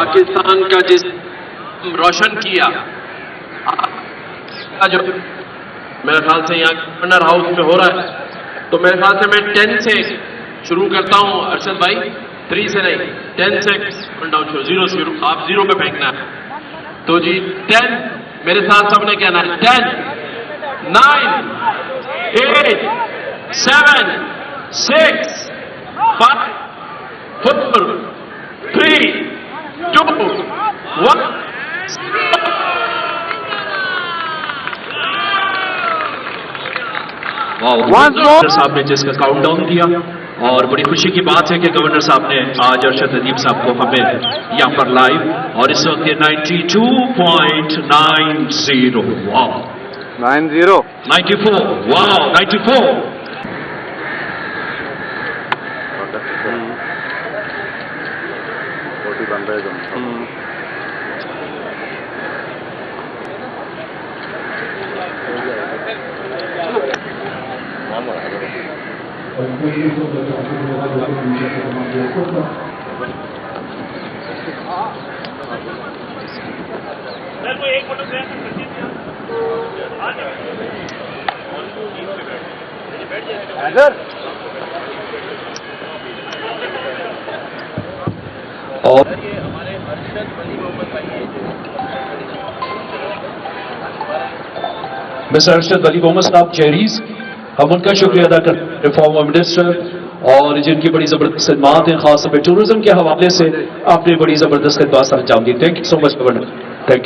पाकिस्तान का जिस रोशन किया, जो मेरे ख्याल से यहाँ गवर्नर हाउस में हो रहा है, तो मेरे ख्याल से मैं 10 से शुरू करता हूँ अरशद भाई, 3 से नहीं, 10 से डाउन शुरू, 0 से शुरू, आप 0 पे फेंकना है। तो जी 10, मेरे साथ सबने कहना है 10, 9, 8, 7, 6, 5, 4, 3, 2, 1। गवर्नर साहब ने जिसका काउंटडाउन किया, और बड़ी खुशी की बात है कि गवर्नर साहब ने आज अरशद नदीम साहब को हमें यहाँ पर लाइव, और इस वक्त ये 92.90, वाह 90, 94, वाह 94। और मिस्टर अरशद अली मोहम्मद साहब चेरीज, हम उनका शुक्रिया अदा करते हैं, फॉर्मर मिनिस्टर, और जिनकी बड़ी जबरदस्त खिदमात हैं, खासतौर पर टूरिज्म के हवाले से आपने बड़ी जबरदस्त खिदमत अंजाम दी। Thank you so much governor, thank you.